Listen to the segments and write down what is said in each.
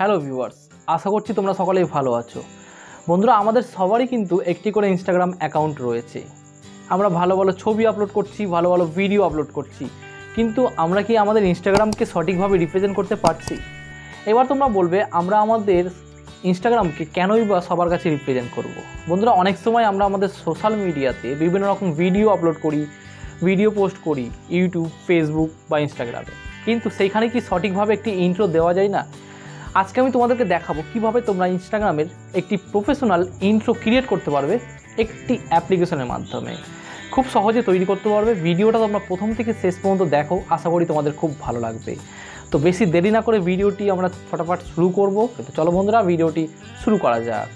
Hello viewers, আশা করছি তোমরা সকলেই ভালো আছো। বন্ধুরা, আমাদের সবারই কিন্তু একটি করে ইনস্টাগ্রাম অ্যাকাউন্ট রয়েছে। আমরা ভালো ভালো ছবি আপলোড করছি, ভালো ভালো ভিডিও আপলোড করছি, কিন্তু আমরা কি আমাদের ইনস্টাগ্রামকে সঠিকভাবে রিপ্রেজেন্ট করতে পারছি? এবার তোমরা বলবে আমরা আমাদের ইনস্টাগ্রামকে কেনই বা সবার কাছে রিপ্রেজেন্ট করব। বন্ধুরা, অনেক সময় আমরা আমাদের সোশ্যাল মিডিয়াতে বিভিন্ন রকম ভিডিও আপলোড করি, ভিডিও পোস্ট করি ইউটিউব, ফেসবুক বা ইনস্টাগ্রামে, কিন্তু সেইখানে কি সঠিকভাবে একটি ইন্ট্রো দেওয়া যায় না? আজকে আমি তোমাদেরকে দেখাবো কিভাবে তোমরা ইনস্টাগ্রামের একটি প্রফেশনাল ইন্ট্রো ক্রিয়েট করতে পারবে একটি অ্যাপ্লিকেশনের মাধ্যমে। খুব সহজে তৈরি করতে পারবে। ভিডিওটা তোমরা প্রথম থেকে শেষ পর্যন্ত দেখো, আশা করি তোমাদের খুব ভালো লাগবে। তো বেশি দেরি না করে ভিডিওটি আমরা ফটাফট শুরু করব। তো চলো বন্ধুরা, ভিডিওটি শুরু করা যাক।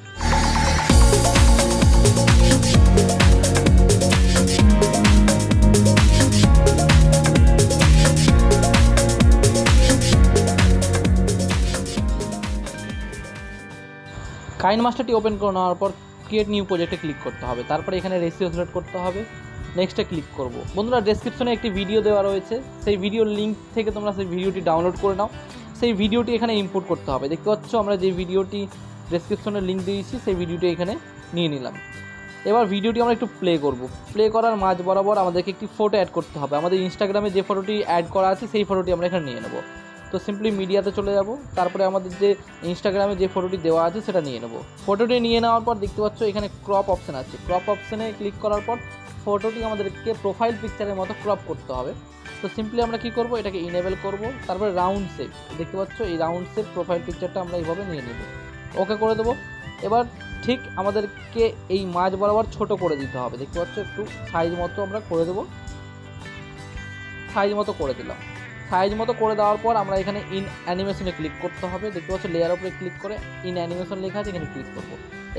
কাইনমাস্টারটি ওপেন করে নেওয়ার পর ক্রিয়েট নিউ প্রজেক্টে ক্লিক করতে হবে। তারপরে এখানে রেশিও সিলেক্ট করতে হবে, নেক্সটে ক্লিক করব। বন্ধুরা, ডেসক্রিপশনে একটি ভিডিও দেওয়া রয়েছে, সেই ভিডিওর লিঙ্ক থেকে তোমরা সেই ভিডিওটি ডাউনলোড করে নাও। সেই ভিডিওটি এখানে ইম্পোর্ট করতে হবে। দেখতে পাচ্ছ আমরা যে ভিডিওটি ডেসক্রিপশনে লিঙ্ক দিয়েছি সেই ভিডিওটি এখানে নিয়ে নিলাম। এবার ভিডিওটি আমরা একটু প্লে করব। প্লে করার মাঝ বরাবর আমাদেরকে একটি ফটো অ্যাড করতে হবে। আমাদের ইনস্টাগ্রামে যে ফটোটি অ্যাড করা আছে সেই ফটোটি আমরা এখানে নিয়ে নেব। তো সিম্পলি মিডিয়াতে চলে যাব, তারপরে আমাদের যে ইনস্টাগ্রামে যে ফটোটি দেওয়া আছে সেটা নিয়ে নেব। ফটোটি নিয়ে নেওয়ার পর দেখতে পাচ্ছ এখানে ক্রপ অপশান আছে। ক্রপ অপশানে ক্লিক করার পর ফটোটি আমাদেরকে প্রোফাইল পিকচারের মতো ক্রপ করতে হবে। তো সিম্পলি আমরা কি করব, এটাকে ইনেবল করব। তারপরে রাউন্ড শেপ, দেখতে পাচ্ছ এই রাউন্ড শেপ প্রোফাইল পিকচারটা আমরা এইভাবে নিয়ে নেব, ওকে করে দেবো। এবার ঠিক আমাদেরকে এই মাঝ বরাবর ছোট করে দিতে হবে। দেখতে পাচ্ছ একটু সাইজ মতো আমরা করে দেবো, সাইজ মতো করে দিলাম। সাইজ মতো করে দেওয়ার পর আমরা এখানে ইন অ্যানিমেশনে ক্লিক করতে হবে। দেখতে পাচ্ছ লেয়ার উপরে ক্লিক করে ইন অ্যানিমেশন লেখা আছে, এখানে ক্লিক করব।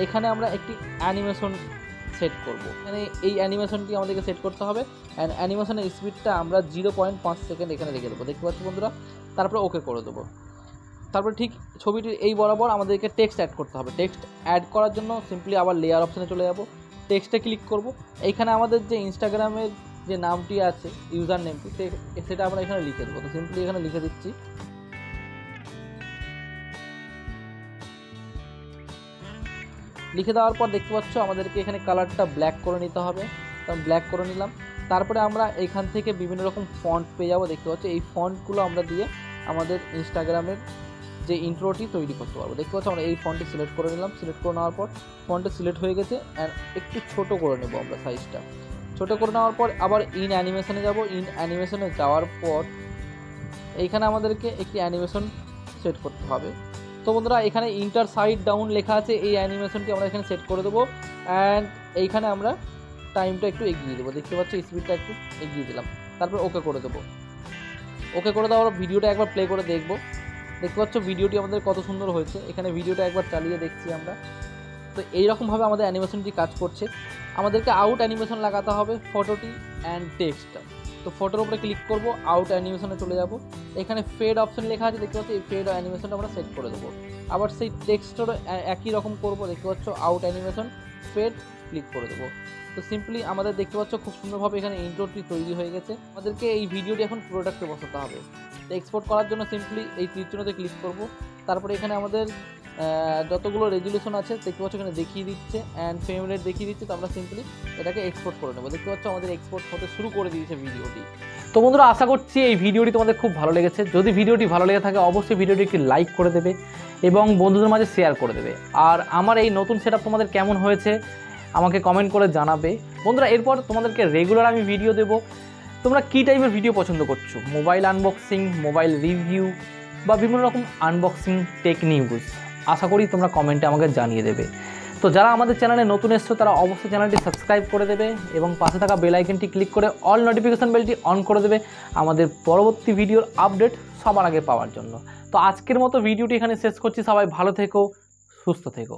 এখানে আমরা একটি অ্যানিমেশন সেট করব। এখানে এই অ্যানিমেশনটি আমাদেরকে সেট করতে হবে। অ্যান্ড অ্যানিমেশনের স্পিডটা আমরা 0.5 সেকেন্ড এখানে রেখে দেবো। দেখতে পাচ্ছ বন্ধুরা, তারপরে ওকে করে দেবো। তারপরে ঠিক ছবিটির এই বরাবর আমাদেরকে টেক্সট অ্যাড করতে হবে। টেক্সট অ্যাড করার জন্য সিম্পলি আবার লেয়ার অপশানে চলে যাব, টেক্সটে ক্লিক করব। এইখানে আমাদের যে ইনস্টাগ্রামের যে নামটি আছে, ইউজার নেমটি, সেটা আমরা এখানে লিখে দেবো। তো সিম্পলি এখানে লিখে দিচ্ছি। লিখে দেওয়ার পর দেখতে পাচ্ছ আমাদেরকে এখানে কালারটা ব্ল্যাক করে নিতে হবে। তো আমি ব্ল্যাক করে নিলাম। তারপরে আমরা এখান থেকে বিভিন্ন রকম ফন্ট পেয়ে যাবো। দেখতে পাচ্ছ এই ফন্টগুলো আমরা দিয়ে আমাদের ইনস্টাগ্রামের যে ইন্ট্রোটি তৈরি করতে পারবো। দেখতে পাচ্ছ আমরা এই ফন্টটি সিলেক্ট করে নিলাম। সিলেক্ট করে নেওয়ার পর ফন্টটা সিলেক্ট হয়ে গেছে। অ্যান্ড একটু ছোটো করে নেবো আমরা সাইজটা। ছোটো করে নেওয়ার পর আবার ইন অ্যানিমেশনে যাব। ইন অ্যানিমেশনে যাওয়ার পর এইখানে আমাদেরকে একটি অ্যানিমেশন সেট করতে হবে। তো বন্ধুরা, এখানে ইন্টার সাইড ডাউন লেখা আছে, এই অ্যানিমেশনটি আমরা এখানে সেট করে দেবো। অ্যান্ড এইখানে আমরা টাইমটা একটু এগিয়ে দেবো। দেখতে পাচ্ছি স্পিডটা একটু এগিয়ে দিলাম। তারপর ওকে করে দেবো। ওকে করে দেওয়ার ভিডিওটা একবার প্লে করে দেখবো। দেখতে পাচ্ছ ভিডিওটি আমাদের কত সুন্দর হয়েছে। এখানে ভিডিওটা একবার চালিয়ে দেখছি আমরা। তো এইরকমভাবে আমাদের অ্যানিমেশনটি কাজ করছে। আমাদেরকে আউট অ্যানিমেশন লাগাতে হবে ফটোটি অ্যান্ড টেক্সটটা। তো ফটোর উপরে ক্লিক করব, আউট অ্যানিমেশনে চলে যাব। এখানে ফেড অপশন লেখা আছে, দেখতে পাচ্ছি এই ফেড অ্যানিমেশনটা আমরা সেট করে দেবো। আবার সেই টেক্সটেরও একই রকম করব। দেখতে পাচ্ছ আউট অ্যানিমেশন, ফেড, ক্লিক করে দেবো। তো সিম্পলি আমাদের দেখতে পাচ্ছ খুব সুন্দরভাবে এখানে ইন্ট্রোটি তৈরি হয়ে গেছে। আমাদেরকে এই ভিডিওটি এখন প্রোডাক্টে বসাতে হবে। তো এক্সপোর্ট করার জন্য সিম্পলি এই তীরচিহ্নতে ক্লিক করব। তারপরে এখানে আমাদের যতগুলো রেজুলেশন আছে দেখতে পাচ্ছ এখানে দেখিয়ে দিচ্ছে, অ্যান্ড ফ্রেম রেট দেখিয়ে দিচ্ছে। তো আমরা সিম্পলি এটাকে এক্সপোর্ট করে নেবো। দেখতে পাচ্ছ আমাদের এক্সপোর্ট হতে শুরু করে দিয়েছে ভিডিওটি। তো বন্ধুরা, আশা করছি এই ভিডিওটি তোমাদের খুব ভালো লেগেছে। যদি ভিডিওটি ভালো লেগে থাকে অবশ্যই ভিডিওটি একটি লাইক করে দেবে এবং বন্ধুদের মাঝে শেয়ার করে দেবে। আর আমার এই নতুন সেটআপ তোমাদের কেমন হয়েছে আমাকে কমেন্ট করে জানাবে। বন্ধুরা, এরপর তোমাদেরকে রেগুলার আমি ভিডিও দেবো। তোমরা কী টাইপের ভিডিও পছন্দ করছো? মোবাইল আনবক্সিং, মোবাইল রিভিউ বা বিভিন্ন রকম আনবক্সিং, টেক নিউজ? আশা করি তোমরা কমেন্টে আমাকে জানিয়ে দেবে। তো যারা আমাদের চ্যানেলে নতুন এসছো তারা অবশ্যই চ্যানেলটি সাবস্ক্রাইব করে দেবে এবং পাশে থাকা বেল আইকনটি ক্লিক করে অল নোটিফিকেশন বেলটি অন করে দেবে আমাদের পরবর্তী ভিডিওর আপডেট সবার আগে পাওয়ার জন্য। তো আজকের মতো ভিডিওটি এখানে শেষ করছি। সবাই ভালো থেকো, সুস্থ থেকো।